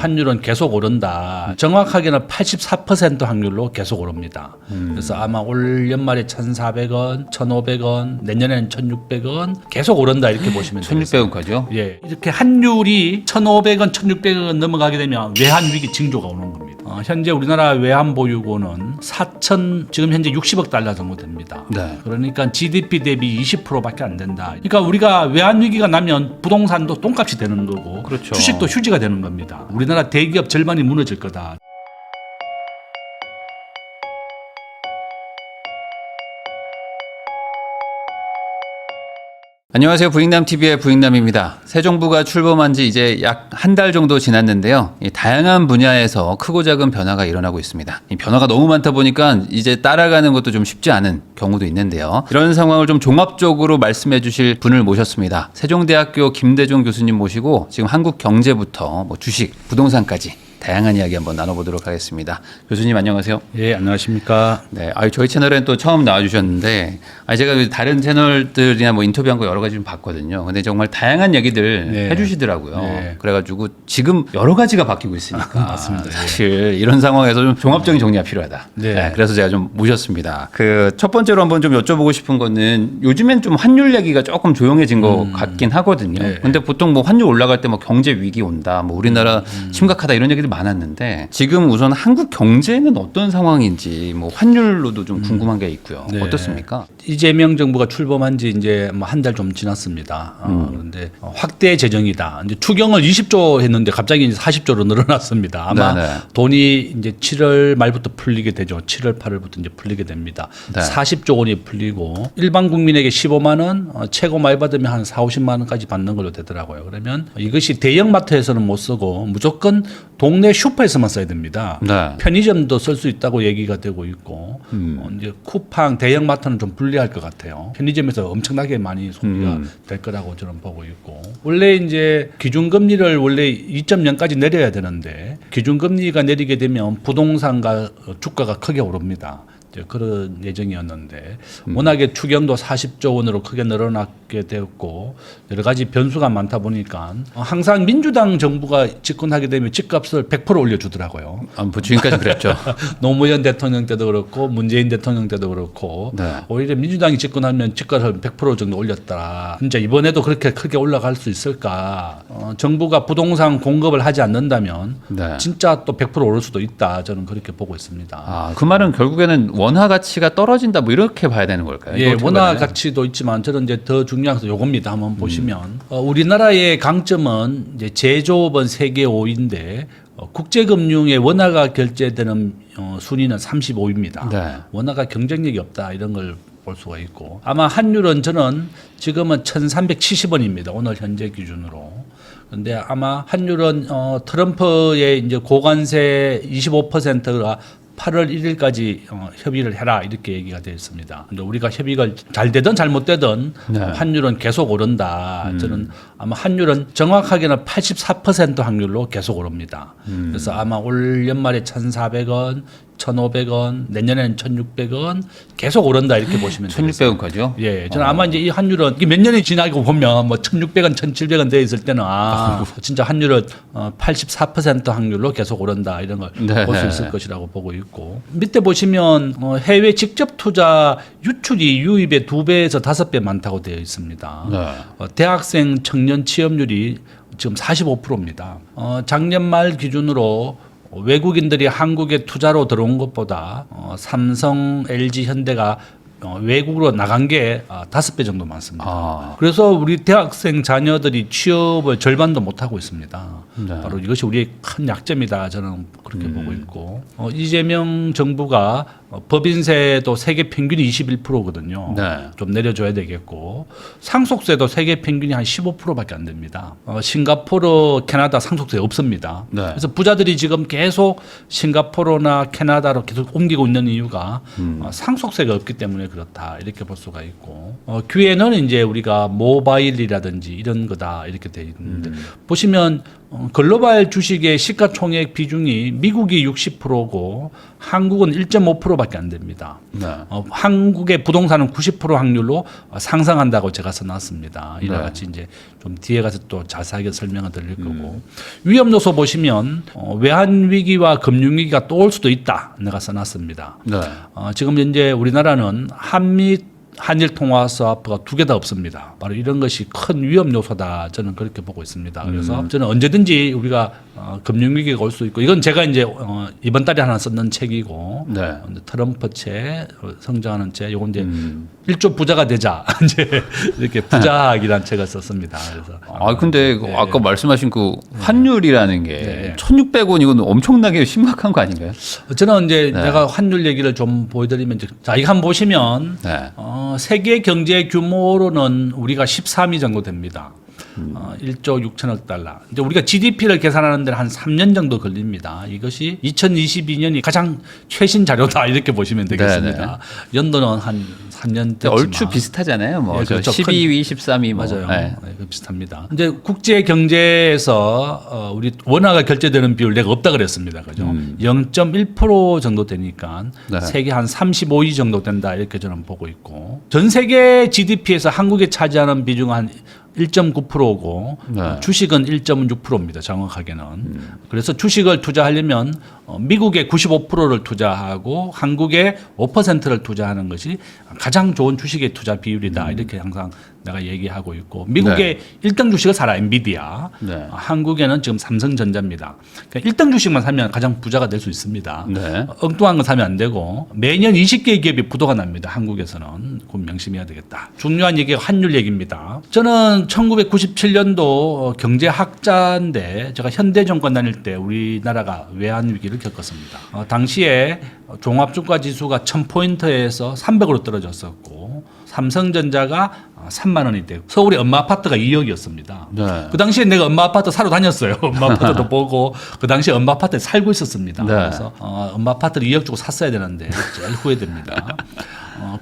환율은 계속 오른다. 정확하게는 84% 확률로 계속 오릅니다. 그래서 아마 올 연말에 1,400원, 1,500원, 내년에는 1,600원 계속 오른다 이렇게 보시면 되겠습니다. 1,600원까지요? 예, 이렇게 환율이 1,500원, 1,600원 넘어가게 되면 외환 위기 징조가 오는 겁니다. 현재 우리나라 외환 보유고는 4천 지금 현재 60억 달러 정도 됩니다. 네. 그러니까 GDP 대비 20%밖에 안 된다. 그러니까 우리가 외환 위기가 나면 부동산도 똥값이 되는 거고 그렇죠. 주식도 휴지가 되는 겁니다. 우리나라 대기업 절반이 무너질 거다. 안녕하세요. 부익남TV의 부익남입니다. 새 정부가 출범한 지 이제 약 한 달 정도 지났는데요. 다양한 분야에서 크고 작은 변화가 일어나고 있습니다. 이 변화가 너무 많다 보니까 이제 따라가는 것도 좀 쉽지 않은 경우도 있는데요. 이런 상황을 좀 종합적으로 말씀해 주실 분을 모셨습니다. 세종대학교 김대중 교수님 모시고 지금 한국 경제부터 주식, 부동산까지 다양한 이야기 한번 나눠보도록 하겠습니다. 교수님 안녕하세요. 예, 안녕하십니까. 네, 저희 채널엔 또 처음 나와주셨는데, 제가 다른 채널들이나 인터뷰한 거 여러 가지 좀 봤거든요. 근데 정말 다양한 얘기들 네. 해주시더라고요. 네. 그래가지고 지금 여러 가지가 바뀌고 있으니까. 맞습니다. 사실 이런 상황에서 좀 종합적인 정리가 필요하다. 네. 그래서 제가 좀 모셨습니다. 첫 번째로 한번 좀 여쭤보고 싶은 거는 요즘엔 좀 환율 얘기가 조금 조용해진 것 같긴 하거든요. 네. 근데 보통 환율 올라갈 때 경제 위기 온다, 우리나라 심각하다 이런 얘기들 많았는데 지금 우선 한국 경제는 어떤 상황인지 환율로도 좀 궁금한 게 있고요. 네. 어떻습니까? 이재명 정부가 출범한 지 이제 한 달 좀 지났습니다. 그런데 확대 재정이다. 이제 추경을 20조 했는데 갑자기 이제 40조로 늘어났습니다. 아마 네네. 돈이 이제 7월 말부터 풀리게 되죠. 7월 8월부터 이제 풀리게 됩니다. 네. 40조 원이 풀리고 일반 국민에게 15만 원, 최고 많이 받으면 한 4, 50만 원까지 받는 걸로 되더라고요. 그러면 이것이 대형 마트에서는 못 쓰고 무조건 동네 슈퍼에서만 써야 됩니다. 네. 편의점도 쓸 수 있다고 얘기가 되고 있고 이제 쿠팡 대형 마트는 좀 불리할 것 같아요. 편의점에서 엄청나게 많이 소비가 될 거라고 저는 보고 있고 원래 이제 기준금리를 원래 2.0까지 내려야 되는데 기준금리가 내리게 되면 부동산과 주가가 크게 오릅니다. 그런 예정이었는데 워낙에 추경도 40조 원으로 크게 늘어나게 되었고 여러 가지 변수가 많다 보니까 항상 민주당 정부가 집권하게 되면 집값을 100% 올려주더라고요. 지금까지 그랬죠. 노무현 대통령 때도 그렇고 문재인 대통령 때도 그렇고 네. 오히려 민주당이 집권하면 집값을 100% 정도 올렸다. 진짜 이번에도 그렇게 크게 올라갈 수 있을까? 정부가 부동산 공급을 하지 않는다면 네. 진짜 또 100% 오를 수도 있다. 저는 그렇게 보고 있습니다. 그 말은 결국에는 원화 가치가 떨어진다 이렇게 봐야 되는 걸까요? 예, 원화 가치도 있지만 저는 이제 더 중요한 건 요겁니다. 한번 보시면 우리나라의 강점은 이제 제조업은 세계 5위인데 국제금융의 원화가 결제되는 순위는 35위입니다. 네. 원화가 경쟁력이 없다 이런 걸 볼 수가 있고 아마 환율은 저는 지금은 1,370원입니다. 오늘 현재 기준으로. 근데 아마 환율은 트럼프의 이제 고관세 25%가 8월 1일까지 협의를 해라 이렇게 얘기가 되어 있습니다. 근데 우리가 협의가 잘 되든 잘못되든 네. 환율은 계속 오른다. 저는 아마 환율은 정확하게는 84% 확률로 계속 오릅니다. 그래서 아마 올 연말에 1,400원, 1,500원, 내년에는 1,600원 계속 오른다 이렇게 보시면 되겠습니다. 1,600원까지요? 예, 저는 아마 이제 이 환율은 몇 년이 지나고 보면 1,600원, 1,700원 돼 있을 때는 진짜 환율은 84% 확률로 계속 오른다 이런 걸 볼 수 있을 것이라고 보고 있고 밑에 보시면 해외 직접 투자 유출이 유입의 2배에서 5배 많다고 되어 있습니다. 네. 대학생 청년 취업률이 지금 45%입니다. 작년 말 기준으로 외국인들이 한국에 투자로 들어온 것보다 삼성, LG, 현대가 외국으로 나간 게 5배 정도 많습니다. 그래서 우리 대학생 자녀들이 취업을 절반도 못하고 있습니다. 네. 바로 이것이 우리의 큰 약점이다. 저는 그렇게 보고 있고 이재명 정부가 법인세도 세계 평균이 21%거든요. 네. 좀 내려줘야 되겠고 상속세도 세계 평균이 한 15%밖에 안 됩니다. 싱가포르, 캐나다 상속세 없습니다. 네. 그래서 부자들이 지금 계속 싱가포르나 캐나다로 계속 옮기고 있는 이유가 상속세가 없기 때문에 그렇다 이렇게 볼 수가 있고 기회는 이제 우리가 모바일이라든지 이런 거다 이렇게 돼 있는데 보시면 글로벌 주식의 시가총액 비중이 미국이 60%고 한국은 1.5%밖에 안 됩니다. 네. 한국의 부동산은 90% 확률로 상승한다고 제가 써놨습니다. 이와 네. 같이 이제 좀 뒤에 가서 또 자세하게 설명을 드릴 거고 위험 요소 보시면 외환 위기와 금융 위기가 또 올 수도 있다. 내가 써놨습니다. 네. 지금 현재 우리나라는 한일 통화 스와프가 두 개 다 없습니다. 바로 이런 것이 큰 위험 요소다. 저는 그렇게 보고 있습니다. 그래서 저는 언제든지 우리가 금융 위기가 올 수 있고 이건 제가 이제 이번 달에 하나 썼는 책이고 네. 트럼프 책 성장하는 책 요건 이제 1조 부자가 되자 이제 이렇게 부자학이라는 책을 썼습니다. 그래서 근데 네. 아까 말씀하신 그 환율이라는 게 네. 1,600원 이건 엄청나게 심각한 거 아닌가요? 저는 이제 네. 내가 환율 얘기를 좀 보여드리면 자 이거 한번 보시면 네. 세계 경제 규모로는 우리가 13위 정도 됩니다. 1조 6천억 달러. 이제 우리가 GDP를 계산하는 데는 한 3년 정도 걸립니다. 이것이 2022년이 가장 최신 자료다 이렇게 보시면 되겠습니다. 연도는 한 3년 됐지만 얼추 비슷하잖아요. 뭐 네, 그렇죠. 12위, 13위 뭐. 맞아요. 네. 네, 비슷합니다. 이제 국제 경제에서 우리 원화가 결제되는 비율 내가 없다 그랬습니다. 그죠? 0.1% 정도 되니까 네. 세계 한 35위 정도 된다 이렇게 저는 보고 있고 전 세계 GDP에서 한국이 차지하는 비중은 한 1.9%고 네. 주식은 1.6%입니다. 정확하게는. 그래서 주식을 투자하려면 미국의 95%를 투자하고 한국의 5%를 투자하는 것이 가장 좋은 주식의 투자 비율이다. 이렇게 항상 내가 얘기하고 있고 미국의 1등 주식을 사라 엔비디아. 네. 한국에는 지금 삼성전자입니다. 그러니까 1등 주식만 사면 가장 부자가 될 수 있습니다. 네. 엉뚱한 거 사면 안 되고 매년 20개의 기업이 부도가 납니다. 한국에서는 곧 명심해야 되겠다. 중요한 얘기가 환율 얘기입니다. 저는 1997년도 경제학자인데 제가 현대정권 다닐 때 우리나라가 외환 위기를 겪었습니다. 당시에 종합주가지수가 1000포인트에서 300으로 떨어졌었고 삼성전자가 3만 원이 되고 서울의 엄마 아파트가 2억이었습니다. 네. 그 당시에 내가 엄마 아파트 사러 다녔어요. 엄마 아파트도 보고 그 당시에 엄마 아파트에 살고 있었습니다. 네. 그래서 엄마 아파트를 2억 주고 샀어야 되는데 제일 후회됩니다.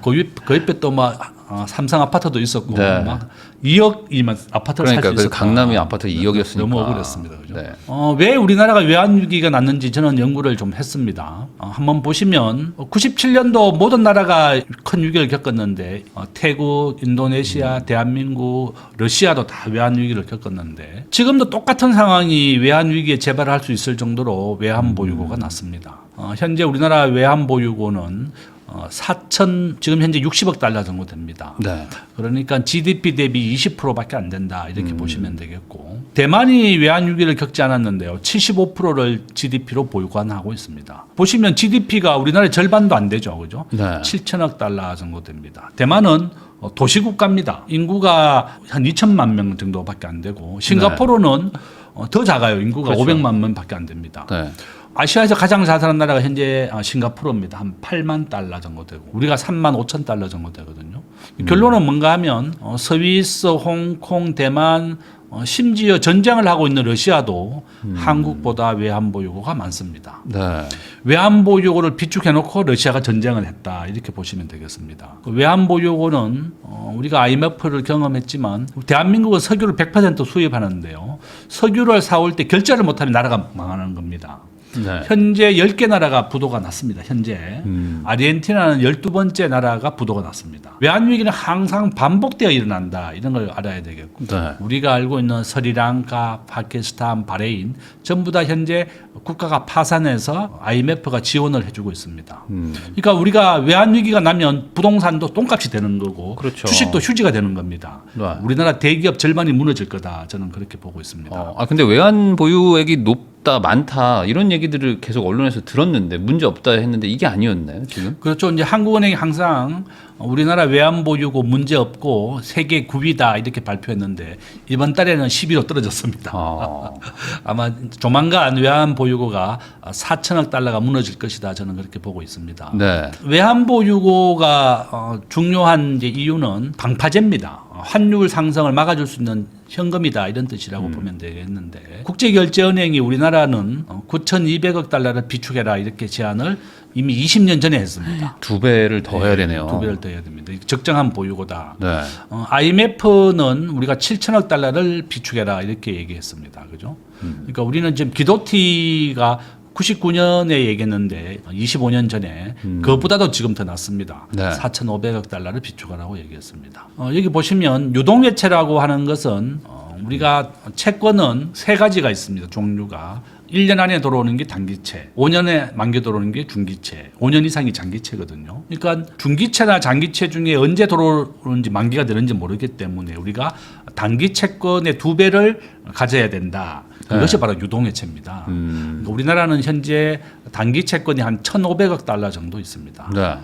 그 옆에 또 막 삼성 아파트도 있었고 네. 막 2억이면 아파트를 살 수 그러니까 있었다. 그 강남이 아파트 2억이었으니까 너무 억울했습니다. 그죠? 네. 왜 우리나라가 외환 위기가 났는지 저는 연구를 좀 했습니다. 한번 보시면 97년도 모든 나라가 큰 위기를 겪었는데 태국, 인도네시아, 대한민국, 러시아도 다 외환 위기를 겪었는데 지금도 똑같은 상황이 외환 위기에 재발할 수 있을 정도로 외환 보유고가 났습니다. 현재 우리나라 외환 보유고는 지금 현재 60억 달러 정도 됩니다. 네. 그러니까 GDP 대비 20%밖에 안 된다 이렇게 보시면 되겠고 대만이 외환 위기를 겪지 않았는데요. 75%를 GDP로 보유관하고 있습니다. 보시면 GDP가 우리나라의 절반도 안 되죠, 그죠? 네. 7천억 달러 정도 됩니다. 대만은 도시국가입니다. 인구가 한 2천만 명 정도밖에 안 되고 싱가포르는 더 작아요. 인구가 그렇죠. 500만 명밖에 안 됩니다. 네. 아시아에서 가장 잘 사는 나라가 현재 싱가포르입니다. 한 8만 달러 정도 되고 우리가 3만 5천 달러 정도 되거든요. 결론은 뭔가 하면 스위스, 홍콩, 대만 심지어 전쟁을 하고 있는 러시아도 한국보다 외환 보유고가 많습니다. 네. 외환 보유고를 비축해놓고 러시아가 전쟁을 했다 이렇게 보시면 되겠습니다. 그 외환 보유고는 우리가 IMF를 경험했지만 대한민국은 석유를 100% 수입하는데요. 석유를 사올 때 결제를 못하면 나라가 망하는 겁니다. 네. 현재 10개 나라가 부도가 났습니다. 현재 아르헨티나는 12번째 나라가 부도가 났습니다. 외환위기는 항상 반복되어 일어난다. 이런 걸 알아야 되겠고 네. 우리가 알고 있는 스리랑카, 파키스탄, 바레인 전부 다 현재 국가가 파산해서 IMF가 지원을 해주고 있습니다. 그러니까 우리가 외환위기가 나면 부동산도 똥값이 되는 거고 그렇죠. 주식도 휴지가 되는 겁니다. 네. 우리나라 대기업 절반이 무너질 거다. 저는 그렇게 보고 있습니다. 근데 외환 보유액이 높다, 많다 이런 얘기들을 계속 언론에서 들었는데 문제 없다 했는데 이게 아니었나요 지금? 그렇죠. 이제 한국은행이 항상 우리나라 외환 보유고 문제 없고 세계 9위다 이렇게 발표했는데 이번 달에는 10위로 떨어졌습니다. 아마 조만간 외환 보유고가 4천억 달러가 무너질 것이다. 저는 그렇게 보고 있습니다. 네. 외환 보유고가 중요한 이제 이유는 방파제입니다. 환율 상승을 막아줄 수 있는 현금이다 이런 뜻이라고 보면 되겠는데 국제결제은행이 우리나라는 9,200억 달러를 비축해라 이렇게 제안을 이미 20년 전에 했습니다. 2배를 더 해야 되네요. 2배를 더 해야 됩니다. 적정한 보유고다. 네. IMF는 우리가 7천억 달러를 비축해라 이렇게 얘기했습니다. 그죠? 그러니까 우리는 지금 기도티가 99년에 얘기했는데 25년 전에 그것보다도 지금 더 낮습니다. 네. 4,500억 달러를 비축하라고 얘기했습니다. 여기 보시면 유동외채라고 하는 것은 우리가 채권은 세 가지가 있습니다. 종류가. 1년 안에 들어오는 게 단기채, 5년에 만기 들어오는 게 중기채, 5년 이상이 장기채거든요. 그러니까 중기채나 장기채 중에 언제 들어오는지 만기가 되는지 모르기 때문에 우리가 단기 채권의 2배를 가져야 된다. 그것이 바로 유동외채입니다. 그러니까 우리나라는 현재 단기 채권이 한 1,500억 달러 정도 있습니다. 네.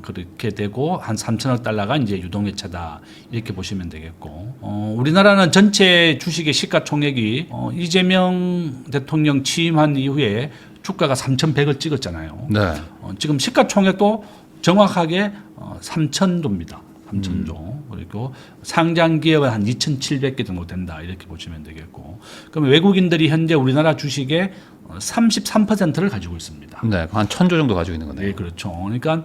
그렇게 되고 한 3천억 달러가 이제 유동외채다 이렇게 보시면 되겠고 우리나라는 전체 주식의 시가총액이 이재명 대통령 취임한 이후에 주가가 3,100을 찍었잖아요. 네. 지금 시가총액도 정확하게 3,000조입니다. 3,000조. 그리고 상장 기업은 한 2,700개 정도 된다 이렇게 보시면 되겠고 그러면 외국인들이 현재 우리나라 주식의 33%를 가지고 있습니다. 네. 한 1,000조 정도 가지고 있는 거네요. 네, 그렇죠. 그러니까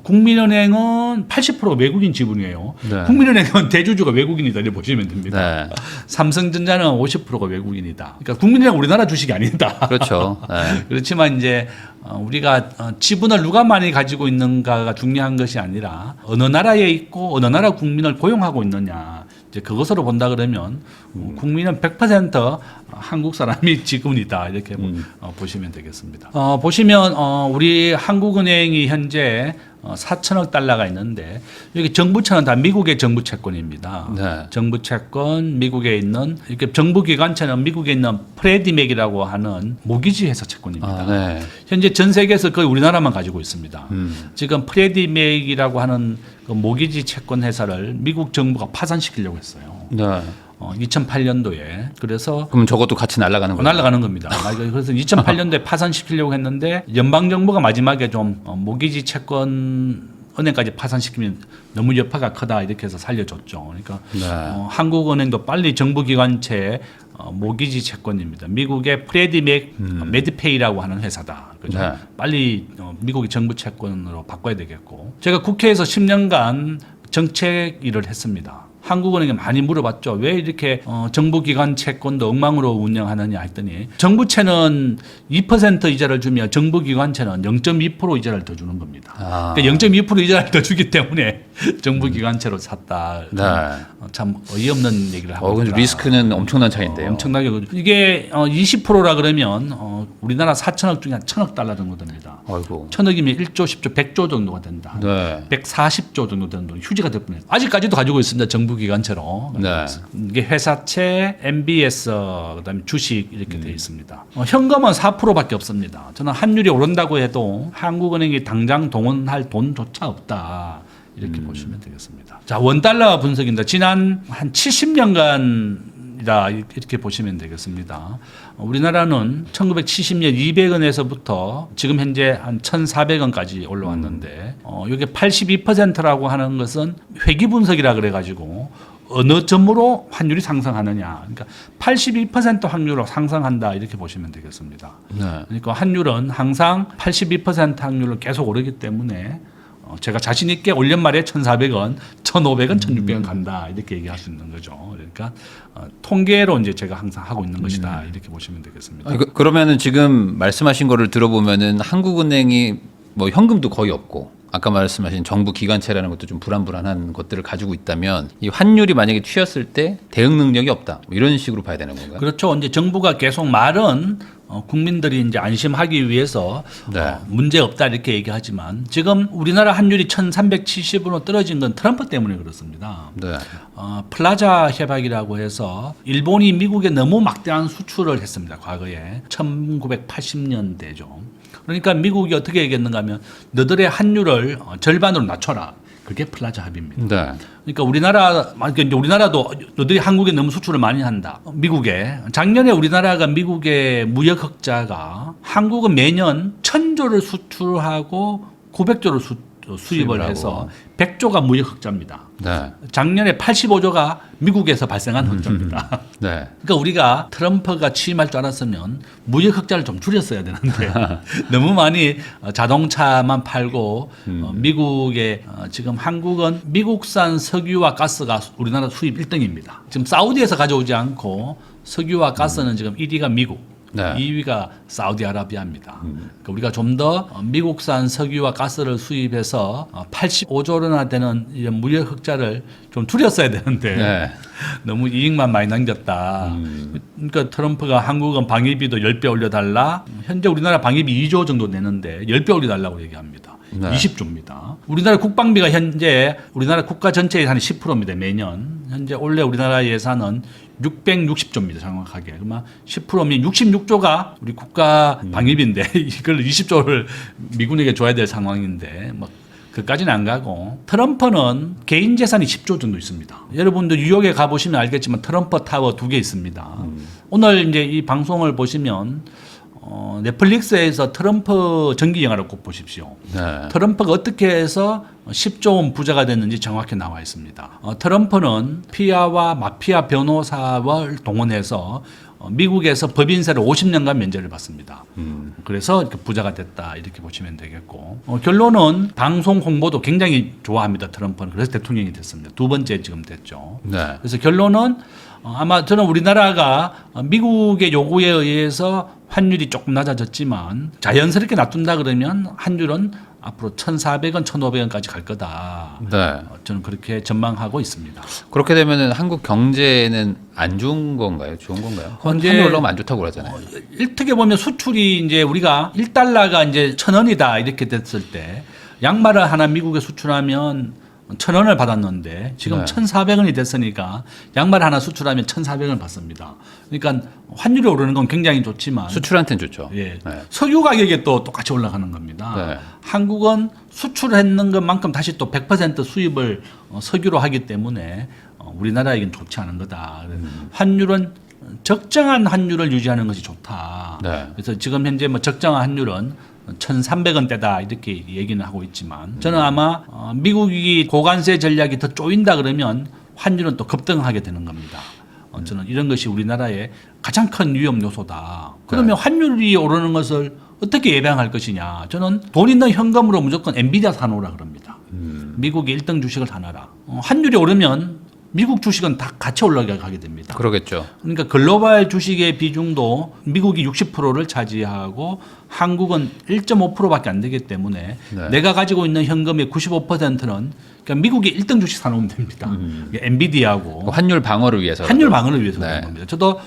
국민은행은 80%가 외국인 지분이에요. 네. 국민은행은 대주주가 외국인이다 이렇게 보시면 됩니다. 네. 삼성전자는 50%가 외국인이다. 그러니까 국민은행 우리나라 주식이 아니다. 그렇죠. 네. 그렇지만 이제 우리가 지분을 누가 많이 가지고 있는가가 중요한 것이 아니라 어느 나라에 있고 어느 나라 국민을 고용하고 있느냐. 이제 그것으로 본다 그러면 국민은 100% 한국 사람이 지분이다 이렇게 보시면 되겠습니다. 보시면 우리 한국은행이 현재 4천억 달러가 있는데 여기 정부채는 다 미국의 정부 채권입니다. 네. 정부 채권 미국에 있는 이렇게 정부 기관채는 미국에 있는 프레디맥이라고 하는 모기지 회사 채권입니다. 아, 네. 현재 전 세계에서 거의 우리나라만 가지고 있습니다. 지금 프레디맥이라고 하는 그 모기지 채권 회사를 미국 정부가 파산시키려고 했어요. 네. 2008년도에 그래서 그럼 저것도 같이 날아가는 거예요? 날아가는 겁니다. 그래서 2008년도에 파산시키려고 했는데 연방 정부가 마지막에 좀 모기지 채권 은행까지 파산시키면 너무 여파가 크다 이렇게 해서 살려줬죠. 그러니까 네. 한국은행도 빨리 정부기관채 모기지 채권입니다. 미국의 프레디맥 메드페이라고 하는 회사다. 그죠? 네. 빨리 미국의 정부 채권으로 바꿔야 되겠고 제가 국회에서 10년간 정책 일을 했습니다. 한국은행에 많이 물어봤죠. 왜 이렇게 정부기관 채권도 엉망으로 운영하느냐 했더니 정부채는 2% 이자를 주며 정부기관채는 0.2% 이자를 더 주는 겁니다. 아. 그러니까 0.2% 이자를 더 주기 때문에 정부기관채로 샀다. 네. 참 어이없는 얘기를 하고 근데 있더라. 리스크는 엄청난 차이인데요. 엄청나게 이게 20%라 그러면 우리나라 4천억 중에 한 1,000억 달러 정도 됩니다. 아이고. 1,000억이면 1조, 10조, 100조 정도가 된다. 네. 140조 정도 되는 돈 휴지가 될 뻔했어요. 아직까지도 가지고 있습니다. 정부기관채로. 네. 이게 회사채, MBS, 그다음에 주식 이렇게 돼 있습니다. 현금은 4%밖에 없습니다. 저는 환율이 오른다고 해도 한국은행이 당장 동원할 돈조차 없다. 이렇게 보시면 되겠습니다. 자, 원달러 분석입니다. 지난 한 70년간이다 이렇게 보시면 되겠습니다. 우리나라는 1970년 200원에서부터 지금 현재 한 1,400원까지 올라왔는데 이게 82%라고 하는 것은 회귀 분석이라 그래가지고 어느 점으로 환율이 상승하느냐. 그러니까 82% 확률로 상승한다 이렇게 보시면 되겠습니다. 네. 그러니까 환율은 항상 82% 확률로 계속 오르기 때문에 제가 자신 있게 올 연말에 1,400원, 1,500원, 1,600원 간다 이렇게 얘기할 수 있는 거죠. 그러니까 통계로 이제 제가 항상 하고 있는 것이다 이렇게 보시면 되겠습니다. 그러면은 지금 말씀하신 거를 들어보면은 한국은행이 뭐 현금도 거의 없고 아까 말씀하신 정부 기관채라는 것도 좀 불안불안한 것들을 가지고 있다면 이 환율이 만약에 튀었을 때 대응 능력이 없다 뭐 이런 식으로 봐야 되는 건가요? 그렇죠. 이제 정부가 계속 말은 국민들이 이제 안심하기 위해서 네. 문제 없다 이렇게 얘기하지만 지금 우리나라 환율이 1,370으로 떨어진 건 트럼프 때문에 그렇습니다. 네. 플라자 협약이라고 해서 일본이 미국에 너무 막대한 수출을 했습니다. 과거에 1980년대죠. 그러니까 미국이 어떻게 얘기했는가 하면 너들의 환율을 절반으로 낮춰라. 그게 플라자 합의입니다. 네. 그러니까 우리나라도 너들이 한국에 너무 수출을 많이 한다. 미국에 작년에 우리나라가 미국의 무역 흑자가 한국은 매년 1,000조를 수출하고 900조를 수입을 수입을 해서 100조가 무역 흑자입니다. 네. 작년에 85조가 미국에서 발생한 흑자입니다. 네. 그러니까 우리가 트럼프가 취임할 줄 알았으면 무역 흑자를 좀 줄였어야 되는데 너무 많이 자동차만 팔고 미국에 지금 한국은 미국산 석유와 가스가 우리나라 수입 1등입니다. 지금 사우디에서 가져오지 않고 석유와 가스는 지금 1위가 미국. 네. 2위가 사우디아라비아입니다. 그러니까 우리가 좀 더 미국산 석유와 가스를 수입해서 85조나 되는 이런 무역 흑자를 좀 줄였어야 되는데 네. 너무 이익만 많이 남겼다. 그러니까 트럼프가 한국은 방위비도 10배 올려달라. 현재 우리나라 방위비 2조 정도 내는데 10배 올려달라고 얘기합니다. 네. 20조입니다. 우리나라 국방비가 현재 우리나라 국가 전체 예산의 10%입니다. 매년. 현재 올해 우리나라 예산은 660조입니다. 정확하게. 그러면 10%면 66조가 우리 국가 방위비인데 이걸 20조를 미군에게 줘야 될 상황인데 뭐 그까지는 안 가고 트럼프는 개인 재산이 10조 정도 있습니다. 여러분들 뉴욕에 가보시면 알겠지만 트럼프 타워 2개 있습니다. 오늘 이제 이 방송을 보시면 넷플릭스에서 트럼프 전기 영화를 꼭 보십시오. 네. 트럼프가 어떻게 해서 10조 원 부자가 됐는지 정확히 나와 있습니다. 트럼프는 피아와 마피아 변호사를 동원해서 미국에서 법인세를 50년간 면제를 받습니다. 그래서 이렇게 부자가 됐다 이렇게 보시면 되겠고 결론은 방송 홍보도 굉장히 좋아합니다. 트럼프는. 그래서 대통령이 됐습니다. 두 번째 지금 됐죠. 네. 그래서 결론은 아마 저는 우리나라가 미국의 요구에 의해서 환율이 조금 낮아졌지만 자연스럽게 놔둔다 그러면 환율은 앞으로 1,400원, 1,500원까지 갈 거다. 네. 저는 그렇게 전망하고 있습니다. 그렇게 되면은 한국 경제는 안 좋은 건가요? 좋은 건가요? 현재- 환율 올라오면 안 좋다고 그러잖아요. 어떻게 보면 수출이 이제 우리가 1달러가 이제 1,000원이다 이렇게 됐을 때 양말을 하나 미국에 수출하면 1,000원을 받았는데 지금 네. 1,400원이 됐으니까 양말 하나 수출하면 1,400원을 받습니다. 그러니까 환율이 오르는 건 굉장히 좋지만 수출한테는 좋죠. 예. 네. 석유 가격이 또 똑같이 올라가는 겁니다. 네. 한국은 수출했는 것만큼 다시 또 100% 수입을 석유로 하기 때문에 우리나라에겐 좋지 않은 거다. 환율은 적정한 환율을 유지하는 것이 좋다. 네. 그래서 지금 현재 뭐 적정한 환율은 1,300원대다 이렇게 얘기는 하고 있지만 저는 아마 미국이 고관세 전략이 더 쪼인다 그러면 환율은 또 급등하게 되는 겁니다. 저는 이런 것이 우리나라의 가장 큰 위험 요소다. 그러면 환율이 오르는 것을 어떻게 예방할 것이냐. 저는 돈 있는 현금으로 무조건 엔비디아 사놓으라 그럽니다. 미국의 1등 주식을 사놔라. 환율이 오르면 미국 주식은 다 같이 올라가게 됩니다. 그러겠죠. 그러니까 글로벌 주식의 비중도 미국이 60%를 차지하고 한국은 1.5%밖에 안 되기 때문에 네. 내가 가지고 있는 현금의 95%는 그러니까 미국의 1등 주식 사놓으면 됩니다. 엔비디아하고 환율 방어를 위해서. 환율 방어를 위해서 그런 네. 겁니다. 저도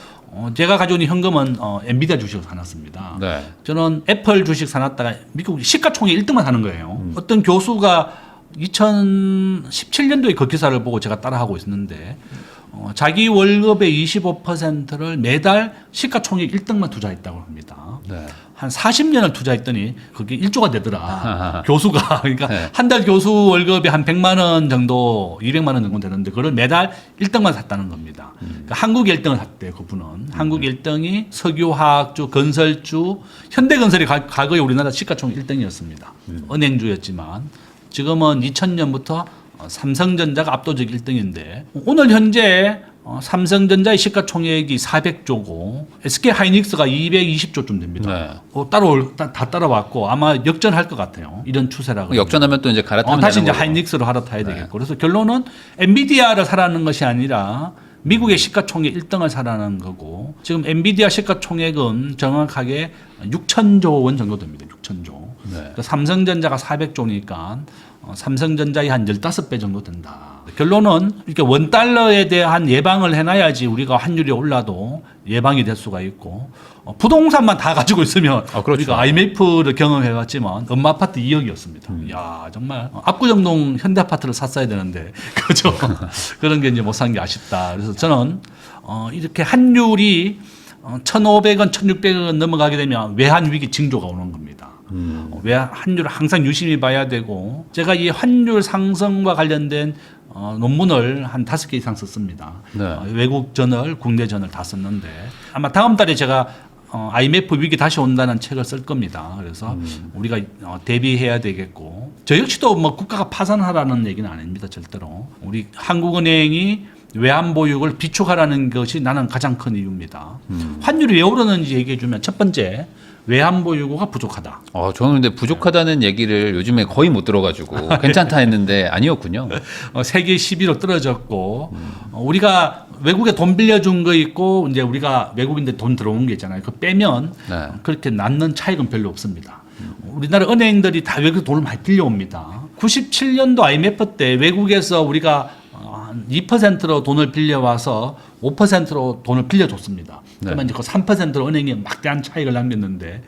제가 가지고 있는 현금은 엔비디아 주식을 사놨습니다. 네. 저는 애플 주식 사놨다가 미국 시가총액 1등만 하는 거예요. 어떤 교수가 2017년도에 그 기사를 보고 제가 따라하고 있었는데 자기 월급의 25%를 매달 시가총액 1등만 투자했다고 합니다. 네. 한 40년을 투자했더니 그게 1조가 되더라. 교수가. 그러니까 네. 한 달 교수 월급이 한 100만 원 정도, 200만 원 정도 되는데 그걸 매달 1등만 샀다는 겁니다. 그러니까 한국 1등을 샀대요. 그분은. 한국 1등이 석유화학주, 건설주, 현대건설이 과거에 우리나라 시가총액 1등이었습니다. 은행주였지만 지금은 2000년부터 삼성전자가 압도적 1등인데 오늘 현재 삼성전자의 시가총액이 400조고 SK하이닉스가 220조쯤 됩니다. 네. 다 따라왔고 아마 역전할 것 같아요. 이런 추세라고. 역전하면 또 이제 갈아타면 다시 이제 되는 거고. 하이닉스로 갈아타야 되겠고. 그래서 결론은 엔비디아를 사라는 것이 아니라 미국의 시가총액 1등을 사라는 거고 지금 엔비디아 시가총액은 정확하게 6천조 원 정도 됩니다. 6천조. 네. 그러니까 삼성전자가 400조니까 삼성전자의 한 15배 정도 된다. 결론은 이렇게 원달러에 대한 예방을 해놔야지 우리가 환율이 올라도 예방이 될 수가 있고 부동산만 다 가지고 있으면 그렇죠. 우리가 IMF를 경험해봤지만 엄마 아파트 2억이었습니다. 야 정말 압구정동 현대아파트를 샀어야 되는데 그죠? 그런 게 이제 못 산 게 아쉽다. 그래서 저는 이렇게 환율이 1,500원, 1,600원 넘어가게 되면 외환 위기 징조가 오는 겁니다. 환율을 항상 유심히 봐야 되고 제가 이 환율 상승과 관련된 논문을 한 5개 이상 썼습니다. 네. 외국 저널, 국내 저널 다 썼는데 아마 다음 달에 제가 IMF 위기 다시 온다는 책을 쓸 겁니다. 그래서 우리가 대비해야 되겠고 저 역시도 뭐 국가가 파산하라는 얘기는 아닙니다. 절대로. 우리 한국은행이 외환보유고를 비축하라는 것이 나는 가장 큰 이유입니다. 환율이 왜 오르는지 얘기해 주면 첫 번째 외환보유고가 부족하다. 저는 근데 부족하다는 얘기를 요즘에 거의 못 들어가지고 괜찮다 했는데 아니었군요. 세계 10위로 떨어졌고 우리가 외국에 돈 빌려준 거 있고 이제 우리가 외국인들 돈 들어온 게 있잖아요. 그거 빼면 네. 그렇게 낳는 차익은 별로 없습니다. 우리나라 은행들이 다 외국에 돈을 많이 빌려옵니다. 97년도 IMF 때 외국에서 우리가 2%로 돈을 빌려와서 5%로 돈을 빌려줬습니다. 그러면 이제 그 3%로 은행이 막대한 차익을 남겼는데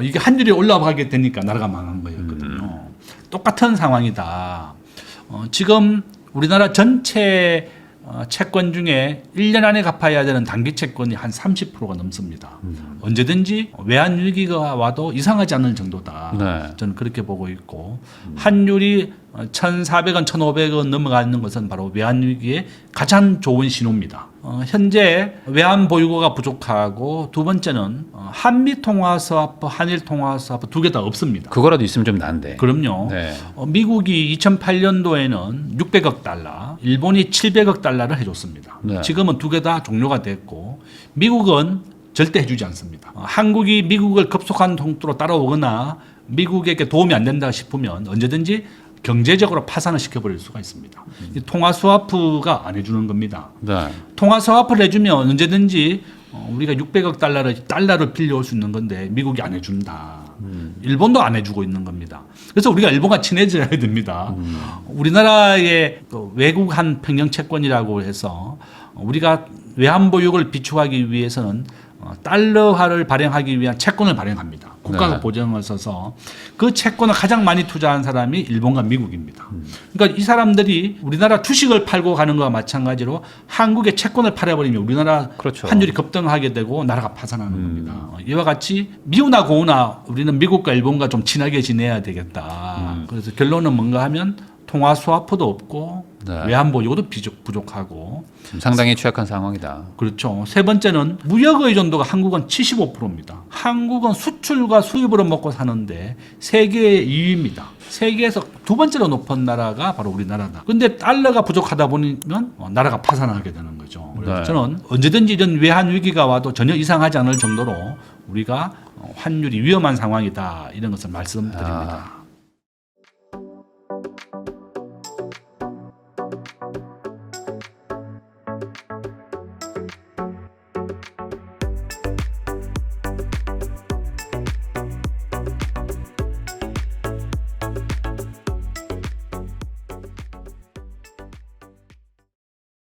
이게 환율이 올라가게 되니까 나라가 망한 거였거든요. 똑같은 상황이다. 지금 우리나라 전체 채권 중에 1년 안에 갚아야 되는 단기 채권이 한 30%가 넘습니다. 언제든지 외환 위기가 와도 이상하지 않을 정도다. 네. 저는 그렇게 보고 있고 환율이 1,400원, 1,500원 넘어가는 것은 바로 외환 위기의 가장 좋은 신호입니다. 현재 외환 보유고가 부족하고 두 번째는 한미 통화 스와프, 한일 통화 스와프 두 개 다 없습니다. 그거라도 있으면 좀 나은데. 그럼요. 네. 미국이 2008년도에는 600억 달러, 일본이 700억 달러를 해줬습니다. 네. 지금은 두 개 다 종료가 됐고 미국은 절대 해주지 않습니다. 한국이 미국을 급속한 통로로 따라오거나 미국에게 도움이 안 된다 싶으면 언제든지 경제적으로 파산을 시켜버릴 수가 있습니다. 이 통화 스와프가 안 해주는 겁니다. 네. 통화 스와프를 해주면 언제든지 우리가 600억 달러를 빌려올 수 있는 건데 미국이 안 해준다. 일본도 안 해주고 있는 겁니다. 그래서 우리가 일본과 친해져야 됩니다. 우리나라의 외국한 평형 채권이라고 해서 우리가 외환보유고를 비축하기 위해서는 달러화를 발행하기 위한 채권을 발행합니다. 국가가 네. 보증을 써서 그 채권을 가장 많이 투자한 사람이 일본과 미국입니다. 그러니까 이 사람들이 우리나라 주식을 팔고 가는 것과 마찬가지로 한국의 채권을 팔아버리면 우리나라 그렇죠. 환율이 급등하게 되고 나라가 파산하는 겁니다. 이와 같이 미우나 고우나 우리는 미국과 일본과 좀 친하게 지내야 되겠다. 그래서 결론은 뭔가 하면 통화 스와프도 없고 네. 외환보유고도 부족하고 상당히 취약한 상황이다. 그렇죠. 세 번째는 무역 의존도가 한국은 75%입니다. 한국은 수출과 수입으로 먹고 사는데 세계 2위입니다. 세계에서 두 번째로 높은 나라가 바로 우리나라다. 근데 달러가 부족하다 보면 나라가 파산하게 되는 거죠. 그래서 네. 저는 언제든지 이런 외환 위기가 와도 전혀 이상하지 않을 정도로 우리가 환율이 위험한 상황이다. 이런 것을 말씀드립니다.